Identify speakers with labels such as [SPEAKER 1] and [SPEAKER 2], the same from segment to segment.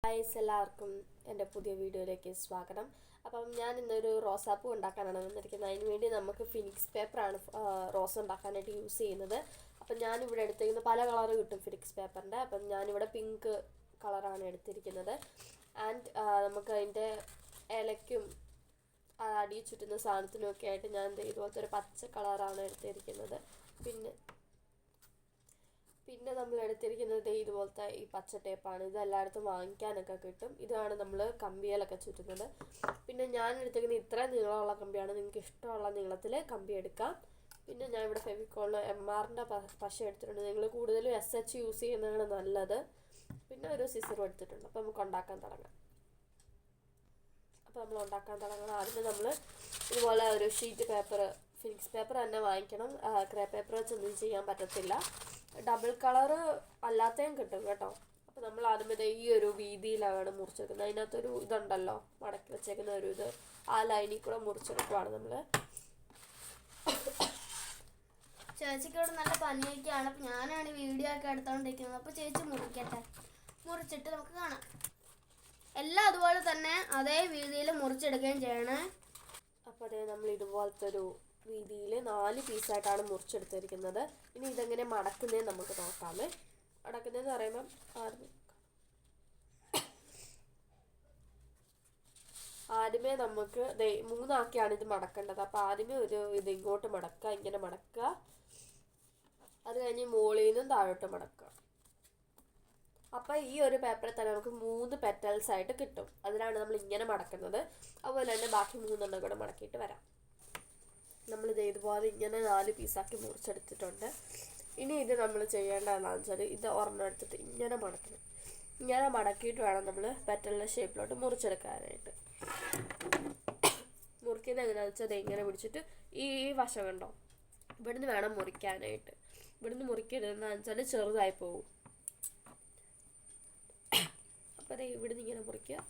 [SPEAKER 1] Guys എല്ലാവർക്കും എൻ്റെ പുതിയ വീഡിയോയിലേക്ക് സ്വാഗതം. അപ്പം ഞാൻ ഇന്നൊരു റോസാപ്പൂ ഉണ്ടാക്കാനാണ് വന്നിരിക്കുന്നത്. അതിന് വേണ്ടി നമുക്ക് ഫിനിക്സ് പേപ്പറാണ് റോസ് ഉണ്ടാക്കാനായിട്ട് യൂസ് ചെയ്യുന്നത്. അപ്പം ഞാനിവിടെ എടുത്തിരിക്കുന്ന പല കളറ് കിട്ടും ഫിനിക്സ് പേപ്പറിൻ്റെ. അപ്പം ഞാനിവിടെ പിങ്ക് കളറാണ് എടുത്തിരിക്കുന്നത്. ആൻഡ് നമുക്ക് അതിൻ്റെ ഇലയ്ക്കും അടി ചുറ്റുന്ന സാധനത്തിനൊക്കെ ആയിട്ട് ഞാൻ ഇതുപോലത്തെ ഒരു പച്ച കളറാണ് എടുത്തിരിക്കുന്നത്. പിന്നെ നമ്മൾ എടുത്തിരിക്കുന്നത് ഇതുപോലത്തെ ഈ പച്ച ടേപ്പാണ്. ഇത് എല്ലായിടത്തും വാങ്ങിക്കാനൊക്കെ കിട്ടും. ഇതാണ് നമ്മൾ കമ്പിയിലൊക്കെ ചുറ്റുന്നത്. പിന്നെ ഞാൻ എടുത്തിരിക്കുന്നത് ഇത്രയും നീളമുള്ള കമ്പിയാണ്. നിങ്ങൾക്ക് ഇഷ്ടമുള്ള നീളത്തിൽ കമ്പി എടുക്കാം. പിന്നെ ഞാൻ ഇവിടെ ഫെവിക്കോളിന് MRൻ്റെ പശ എടുത്തിട്ടുണ്ട്. നിങ്ങൾ കൂടുതലും SH യൂസ് ചെയ്യുന്നതാണ് നല്ലത്. പിന്നെ ഒരു സിസറും എടുത്തിട്ടുണ്ട്. അപ്പോൾ നമുക്ക് ഉണ്ടാക്കാൻ തുടങ്ങാം. ആദ്യം നമ്മൾ ഇതുപോലെ ഒരു ഷീറ്റ് പേപ്പർ, ഫിനിക്സ് പേപ്പർ തന്നെ വാങ്ങിക്കണം. ക്രേ പേപ്പർ വെച്ചൊന്നും ചെയ്യാൻ പറ്റത്തില്ല. ഡബിൾ കളറ് അല്ലാത്തതും കിട്ടും കേട്ടോ. അപ്പോൾ നമ്മൾ ആദ്യമേ ഈ ഒരു വീതിയിലാണ് മുറിച്ചെടുക്കുന്നത്. അതിനകത്തൊരു ഇതുണ്ടല്ലോ, മടക്കി വെച്ചേക്കുന്ന ഒരു ഇത്, ആ ലൈനിൽ കൂടെ മുറിച്ചെടുക്കുവാണ് നമ്മൾ.
[SPEAKER 2] ചേച്ചിക്കോട് നല്ല പനിയൊക്കെയാണ്. അപ്പം ഞാനാണ് വീഡിയോ ഒക്കെ എടുത്തോണ്ടിരിക്കുന്നത്. അപ്പോൾ ചേച്ചി മുറിച്ചിട്ട് നമുക്ക് കാണാം. എല്ലാം അതുപോലെ തന്നെ അതേ വീതിയിൽ മുറിച്ചെടുക്കുകയും ചെയ്യണേ.
[SPEAKER 1] അപ്പോൾ അതേ നമ്മൾ ഇതുപോലത്തെ ഒരു രീതിയിൽ 4 പീസായിട്ടാണ് മുറിച്ചെടുത്തിരിക്കുന്നത്. ഇനി ഇതെങ്ങനെ മടക്കുന്നതെന്ന് നമുക്ക് നോക്കാമേ. മടക്കുന്നതെന്ന് പറയുമ്പം ആദ്യമേ നമുക്ക് 3 ആക്കിയാണ് ഇത് മടക്കേണ്ടത്. അപ്പോൾ ആദ്യമേ ഇത് ഇങ്ങോട്ട് മടക്കുക, ഇങ്ങനെ മടക്കുക. അത് കഴിഞ്ഞ് മുകളിൽ നിന്നും താഴോട്ട് മടക്കുക. അപ്പോൾ ഈ ഒരു പേപ്പറിൽ തന്നെ നമുക്ക് 3 പെറ്റൽസ് ആയിട്ട് കിട്ടും. അതിനാണ് നമ്മൾ ഇങ്ങനെ മടക്കുന്നത്. അതുപോലെ തന്നെ ബാക്കി 3 കൂടെ മടക്കിയിട്ട് വരാം. നമ്മളിത് ഇതുപോലെ ഇങ്ങനെ 4 പീസാക്കി മുറിച്ചെടുത്തിട്ടുണ്ട്. ഇനി ഇത് നമ്മൾ ചെയ്യേണ്ടതെന്ന് വെച്ചാൽ ഇത് ഒരെണ്ണം എടുത്തിട്ട് ഇങ്ങനെ മടക്കണം. ഇങ്ങനെ മടക്കിയിട്ട് വേണം നമ്മൾ പെറ്റലിൻ്റെ ഷേപ്പിലോട്ട് മുറിച്ചെടുക്കാനായിട്ട്. മുറിക്കുന്നത് എങ്ങനെയാണെന്ന് വെച്ചാൽ ഇങ്ങനെ പിടിച്ചിട്ട് ഈ വശം കണ്ടോ, ഇവിടുന്ന് വേണം മുറിക്കാനായിട്ട്. ഇവിടുന്ന് മുറിക്കരുതെന്ന് വെച്ചാൽ ചെറുതായി പോകും. അപ്പോൾ അത് ഇവിടുന്ന് ഇങ്ങനെ മുറിക്കുക.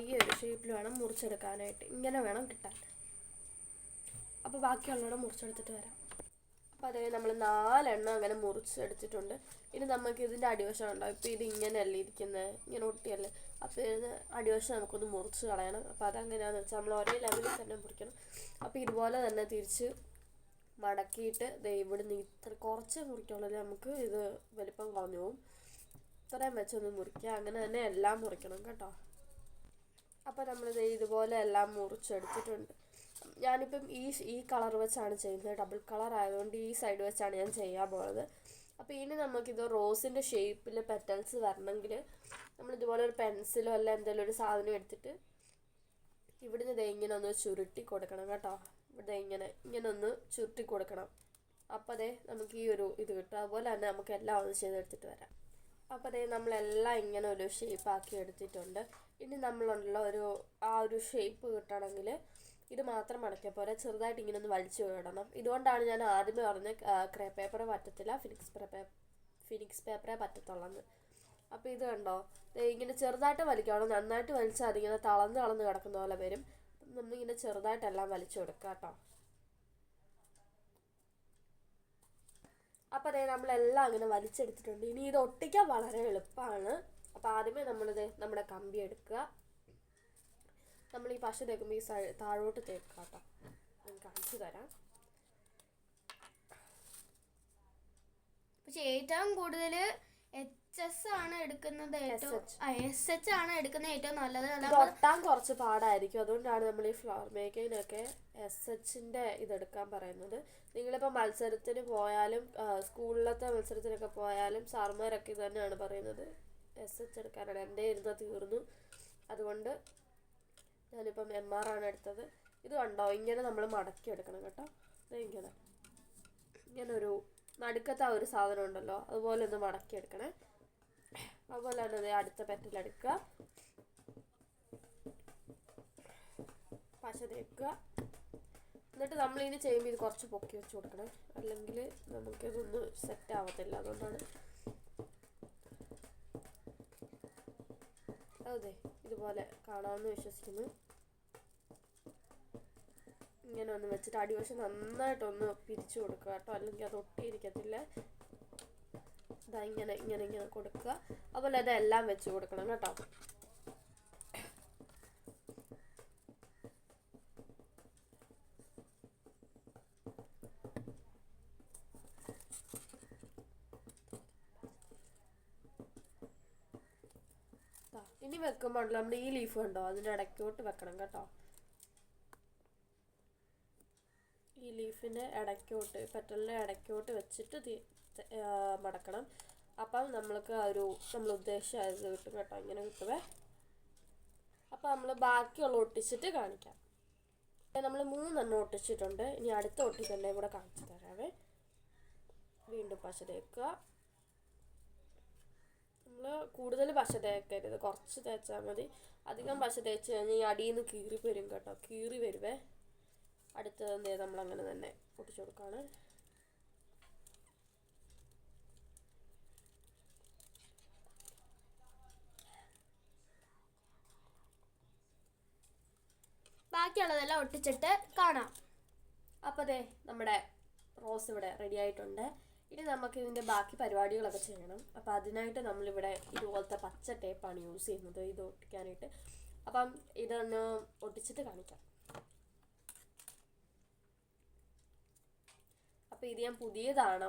[SPEAKER 1] ഈ ഒരു ഷേപ്പിൽ വേണം മുറിച്ചെടുക്കാനായിട്ട്. ഇങ്ങനെ വേണം കിട്ടാൻ. അപ്പോൾ ബാക്കിയുള്ളവരെ മുറിച്ചെടുത്തിട്ട് വരാം. അപ്പോൾ അതേ നമ്മൾ 4 അങ്ങനെ മുറിച്ചെടുത്തിട്ടുണ്ട്. ഇനി നമുക്ക് ഇതിൻ്റെ അടിവശം ഉണ്ടാവും. ഇപ്പോൾ ഇത് ഇങ്ങനെയല്ലേ ഇരിക്കുന്നത്, ഇങ്ങനെ ഒട്ടിയല്ലേ. അപ്പോൾ ഇതിന് അടിവശം നമുക്കൊന്ന് മുറിച്ച് കളയണം. അപ്പോൾ അതെങ്ങനെയാണെന്ന് വെച്ചാൽ നമ്മൾ ഒരേ ലെവലിൽ തന്നെ മുറിക്കണം. അപ്പോൾ ഇതുപോലെ തന്നെ തിരിച്ച് മടക്കിയിട്ട് ഇവിടുന്ന് കുറച്ച് മുറിക്കുള്ളൂ. നമുക്ക് ഇത് വലിപ്പം കുറഞ്ഞു പോകും. ഇത്രയും വെച്ചൊന്ന് മുറിക്കുക. അങ്ങനെ തന്നെ എല്ലാം മുറിക്കണം കേട്ടോ. അപ്പോൾ നമ്മളിത് ഇതുപോലെ എല്ലാം മുറിച്ചെടുത്തിട്ടുണ്ട്. ഞാനിപ്പം ഈ കളർ വെച്ചാണ് ചെയ്യുന്നത്. ഡബിൾ കളർ ആയതുകൊണ്ട് ഈ സൈഡ് വെച്ചാണ് ഞാൻ ചെയ്യാൻ പോകുന്നത്. അപ്പോൾ ഇനി നമുക്കിത് റോസിൻ്റെ ഷേപ്പിൽ പെറ്റൽസ് വരണമെങ്കിൽ നമ്മളിതുപോലെ ഒരു പെൻസിലോ അല്ല എന്തെങ്കിലും ഒരു സാധനം എടുത്തിട്ട് ഇവിടുന്ന് ഇങ്ങനെ ഒന്ന് ചുരുട്ടി കൊടുക്കണം കേട്ടോ. ഇവിടെ ഇങ്ങനെ ഒന്ന് ചുരുട്ടി കൊടുക്കണം. അപ്പോൾ നമുക്ക് ഈ ഒരു ഇത് കിട്ടും. അതുപോലെ തന്നെ നമുക്ക് എല്ലാം ഒന്ന് ചെയ്തെടുത്തിട്ട് വരാം. അപ്പോൾ നമ്മളെല്ലാം ഇങ്ങനെ ഒരു ഷേപ്പാക്കി എടുത്തിട്ടുണ്ട്. ഇനി നമ്മളുണ്ടല്ലോ ഒരു ഷേപ്പ് കിട്ടണമെങ്കിൽ ഇത് മാത്രം മടക്കിയാൽ പോരാ, ചെറുതായിട്ട് ഇങ്ങനെ ഒന്ന് വലിച്ചു വിടണം. ഇതുകൊണ്ടാണ് ഞാൻ ആദ്യമേ പറഞ്ഞത് ക്രേ പേപ്പർ പറ്റത്തില്ല, ഫിനിക്സ് പേപ്പറേ പറ്റത്തുള്ളെന്ന്. അപ്പോൾ ഇത് കണ്ടോ, ഇങ്ങനെ ചെറുതായിട്ട് വലിക്കണം. നന്നായിട്ട് വലിച്ചാൽ അതിങ്ങനെ തളർന്ന് കിടക്കുന്ന പോലെ വരും. നമ്മളിങ്ങനെ ചെറുതായിട്ടെല്ലാം വലിച്ചു കൊടുക്കുക കേട്ടോ. അപ്പോൾ നമ്മളെല്ലാം അങ്ങനെ വലിച്ചെടുത്തിട്ടുണ്ട്. ഇനി ഇത് ഒട്ടിക്കാൻ വളരെ എളുപ്പമാണ്. അപ്പോൾ ആദ്യമേ നമ്മുടെ കമ്പി എടുക്കുക. നമ്മൾ ഈ പശ തേക്കുമ്പോൾ ഈ താഴോട്ട് തേക്കുക കേട്ടോ. ഞാൻ കാണിച്ചു തരാം.
[SPEAKER 2] പക്ഷെ ഏറ്റവും കൂടുതൽ SH ആണ് എടുക്കുന്നത്, SH ആണ് എടുക്കുന്നത് ഏറ്റവും നല്ലത്.
[SPEAKER 1] ഒട്ടാൻ കുറച്ച് പാടായിരിക്കും. അതുകൊണ്ടാണ് നമ്മൾ ഈ ഫ്ലവർ മേക്കിങ്ങിനൊക്കെ SHൻ്റെ ഇതെടുക്കാൻ പറയുന്നത്. നിങ്ങളിപ്പോൾ മത്സരത്തിന് പോയാലും സ്കൂളിലത്തെ മത്സരത്തിനൊക്കെ പോയാലും സാറുമാരൊക്കെ ഇത് തന്നെയാണ് പറയുന്നത്, SH എടുക്കാനാണ്. എൻ്റെ ഇരുന്ന് തീർന്നു. അതുകൊണ്ട് ഞാനിപ്പം MR ആണ് എടുത്തത്. ഇത് കണ്ടോ, ഇങ്ങനെ നമ്മൾ മടക്കി എടുക്കണം കേട്ടോ. ഇങ്ങനെ ഒരു നടുക്കത്തെ ഒരു സാധനം ഉണ്ടല്ലോ, അതുപോലെ ഒന്ന് മടക്കി എടുക്കണേ. അതുപോലെ തന്നെ അടുത്ത പെറ്റലെടുക്കുക, പശ തേക്കുക. എന്നിട്ട് നമ്മളിനി ചെയ്യുമ്പോൾ ഇത് കുറച്ച് പൊക്കി വെച്ച് കൊടുക്കണം, അല്ലെങ്കിൽ നമുക്കിതൊന്നും സെറ്റ് ആവത്തില്ല. അതുകൊണ്ടാണ് അതെ ഇതുപോലെ കാണാമെന്ന് വിശ്വസിക്കുന്നു. ഇങ്ങനെ ഒന്ന് വെച്ചിട്ട് അടിവശം നന്നായിട്ടൊന്ന് പിരിച്ചു കൊടുക്കുക കേട്ടോ, അല്ലെങ്കിൽ അത് ഒട്ടിയിരിക്കത്തില്ല. ഇതാ ഇങ്ങനെ ഇങ്ങനെ ഇങ്ങനെ കൊടുക്കുക. അതുപോലെ അതെല്ലാം വെച്ച് കൊടുക്കണം കേട്ടോ. ഇനി വെക്കുമ്പോൾ നമ്മൾ ഈ ലീഫ് കണ്ടോ, അതിൻ്റെ ഇടയ്ക്കോട്ട് വെക്കണം കേട്ടോ. ഈ ലീഫിൻ്റെ ഇടയ്ക്കോട്ട്, പെറ്റലിൻ്റെ ഇടയ്ക്കോട്ട് വെച്ചിട്ട് മടക്കണം. അപ്പം നമ്മൾക്ക് നമ്മൾ ഉദ്ദേശിച്ച ഇത് കിട്ടും കേട്ടോ, ഇങ്ങനെ കിട്ടുവേ. അപ്പം നമ്മൾ ബാക്കിയുള്ള ഒട്ടിച്ചിട്ട് കാണിക്കാം. നമ്മൾ 3 ഒട്ടിച്ചിട്ടുണ്ട്. ഇനി അടുത്ത ഒട്ടിക്കണ്ടേ കൂടെ കാണിച്ചു തരാവേ. വീണ്ടും പശ തേക്കുക. നമ്മൾ കൂടുതൽ പശ തേക്കരുത്, കുറച്ച് തേച്ചാൽ മതി. അധികം പശ തേച്ച് കഴിഞ്ഞാൽ ഈ അടിയിൽ നിന്ന് കീറി വരും കേട്ടോ, കീറി വരുവേ. അടുത്തത് നമ്മളങ്ങനെ തന്നെ ഒട്ടിച്ചു കൊടുക്കുകയാണ്.
[SPEAKER 2] ബാക്കിയുള്ളതെല്ലാം ഒട്ടിച്ചിട്ട് കാണാം.
[SPEAKER 1] അപ്പോൾ നമ്മുടെ റോസ് ഇവിടെ റെഡി ആയിട്ടുണ്ട്. ഇനി നമുക്ക് ഇതിൻ്റെ ബാക്കി പരിപാടികളൊക്കെ ചെയ്യണം. അപ്പോൾ അതിനായിട്ട് നമ്മളിവിടെ ഇതുപോലത്തെ പച്ച ടേപ്പാണ് യൂസ് ചെയ്യുന്നത് ഇത് ഒട്ടിക്കാനായിട്ട്. അപ്പം ഇതൊന്ന് ഒട്ടിച്ചിട്ട് കാണിക്കാം. അപ്പം ഇത് ഞാൻ പുതിയതാണ്.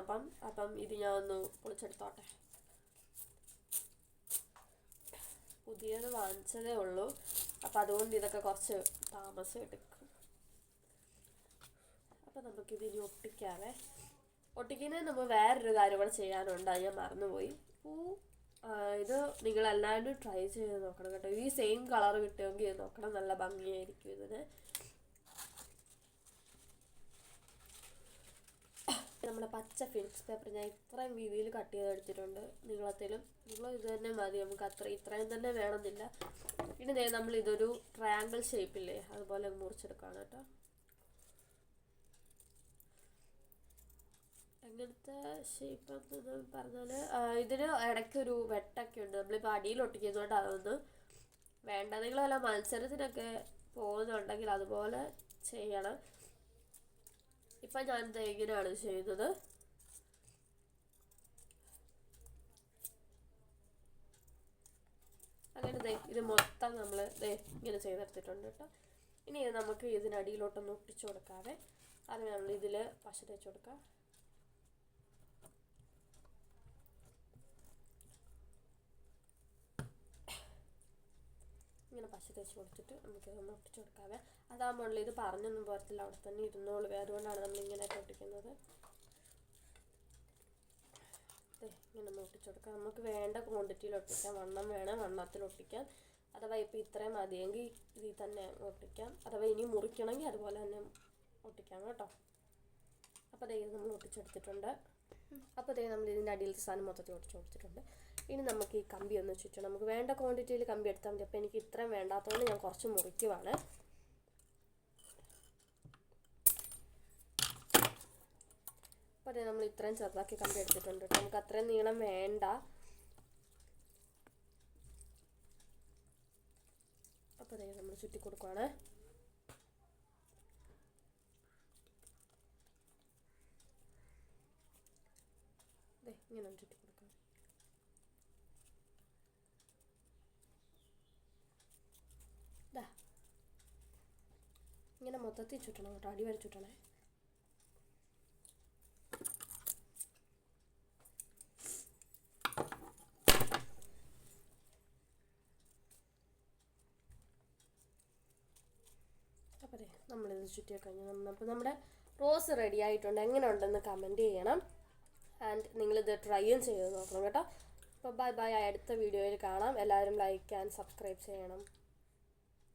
[SPEAKER 1] അപ്പം ഇത് ഞാൻ ഒന്ന് പൊളിച്ചെടുത്തോട്ടെ. പുതിയത് വാങ്ങിച്ചതേ ഉള്ളൂ. അപ്പം അതുകൊണ്ട് ഇതൊക്കെ കുറച്ച് താമസം എടുക്കും. അപ്പം നമുക്കിതിനി ഒട്ടിക്കാവേ. ഒട്ടിക്കുന്നതിന് മുമ്പ് വേറൊരു കാര്യം കൂടെ ചെയ്യാനുണ്ട്, അത് ഞാൻ മറന്നുപോയി. ഇത് നിങ്ങളെല്ലാവരും ട്രൈ ചെയ്ത് നോക്കണം കേട്ടോ. ഈ സെയിം കളർ കിട്ടുമെങ്കിൽ ഇത് നോക്കണം, നല്ല ഭംഗിയായിരിക്കും ഇതിന്. നമ്മുടെ പച്ച ഫിനിക്സ് പേപ്പർ ഞാൻ ഇത്രയും വീതിയിൽ കട്ട് ചെയ്തെടുത്തിട്ടുണ്ട്. നീളത്തിലും നിങ്ങൾ ഇത് തന്നെ മതി, നമുക്ക് ഇത്രയും തന്നെ വേണമെന്നില്ല. ഇനി നമ്മൾ ഇതൊരു ട്രയാങ്കിൾ ഷേപ്പില്ലേ, അതുപോലെ മുറിച്ചെടുക്കുകയാണ് കേട്ടോ. അങ്ങനത്തെ ഷേപ്പ് എന്ന് പറഞ്ഞാൽ ഇതിന് ഇടയ്ക്കൊരു വെട്ടൊക്കെ ഉണ്ട്. നമ്മളിപ്പോൾ അടിയിൽ ഒട്ടിക്കുന്നതുകൊണ്ട് അതൊന്ന് വേണ്ട. നിങ്ങളെല്ലാം മത്സരത്തിനൊക്കെ പോകുന്നുണ്ടെങ്കിൽ അതുപോലെ ചെയ്യണം. ഇപ്പം ഞാൻ ഇങ്ങനെയാണ് ചെയ്യുന്നത്. അങ്ങനെ ഇത് മൊത്തം നമ്മൾ ഇങ്ങനെ ചെയ്തെടുത്തിട്ടുണ്ട് കേട്ടോ. ഇനി നമുക്ക് ഇതിനടിയിലോട്ടൊന്ന് ഒട്ടിച്ചു കൊടുക്കാതെ അതിന് നമ്മൾ ഇതിൽ പശ തേച്ച് കൊടുക്കാം. ഇങ്ങനെ പശ തേച്ച് കൊടുത്തിട്ട് നമുക്കിതൊന്ന് ഒട്ടിച്ചു കൊടുക്കാവേ. അതാകുമ്പോൾ ഇത് പറഞ്ഞൊന്നും പോരത്തില്ല, അവിടെ തന്നെ ഇരുന്നോളുവേ. അതുകൊണ്ടാണ് നമ്മളിങ്ങനെ ഒട്ടിക്കുന്നത്. ഇങ്ങനെ ഒന്ന് ഒട്ടിച്ചു കൊടുക്കാം. നമുക്ക് വേണ്ട ക്വാണ്ടിറ്റിയിൽ ഒട്ടിക്കാം. വണ്ണം വേണം വണ്ണത്തിൽ ഒട്ടിക്കാം. അഥവാ ഇപ്പോൾ ഇത്രയും മതിയെങ്കിൽ ഇതിൽ തന്നെ ഒട്ടിക്കാം. അഥവാ ഇനി മുറിക്കണമെങ്കിൽ അതുപോലെ തന്നെ ഒട്ടിക്കാം കേട്ടോ. അപ്പോൾ ഇത് നമ്മൾ ഒട്ടിച്ചെടുത്തിട്ടുണ്ട്. അപ്പോൾ നമ്മൾ ഇതിൻ്റെ അടിയിലത്തെ സാധനം മൊത്തത്തിൽ ഒട്ടിച്ച് കൊടുത്തിട്ടുണ്ട്. ഇനി നമുക്ക് ഈ കമ്പി ഒന്ന് ചുറ്റണം. നമുക്ക് വേണ്ട ക്വാണ്ടിറ്റിയിൽ കമ്പി എടുത്താൽ മതി. അപ്പോൾ എനിക്ക് ഇത്രയും വേണ്ടാത്തതുകൊണ്ട് ഞാൻ കുറച്ച് മുറിക്കുവാണ്. അപ്പോൾ നമ്മൾ ഇത്രയും ചെറുതാക്കി കമ്പി എടുത്തിട്ടുണ്ട്. നമുക്ക് അത്രയും നീളം വേണ്ട. അപ്പോൾ നമ്മൾ ചുറ്റി കൊടുക്കുവാണ്. ഇങ്ങനെ ചുറ്റി കൊടുക്കാം. ഇങ്ങനെ മൊത്തത്തിൽ ചുറ്റണം കേട്ടോ, അടി വരെ ചുറ്റണേ. അപ്പോൾ നമ്മളിത് ചുറ്റിയൊക്കെ കഴിഞ്ഞ് അപ്പോൾ നമ്മുടെ റോസ് റെഡി ആയിട്ടുണ്ട്. എങ്ങനെ ഉണ്ടെന്ന് കമൻറ്റ് ചെയ്യണം. ആൻഡ് നിങ്ങളിത് ട്രൈയും ചെയ്ത് നോക്കണം കേട്ടോ. അപ്പോൾ ബൈ ബൈ. അടുത്ത വീഡിയോയിൽ കാണാം. എല്ലാവരും ലൈക്ക് ആൻഡ് സബ്സ്ക്രൈബ് ചെയ്യണം.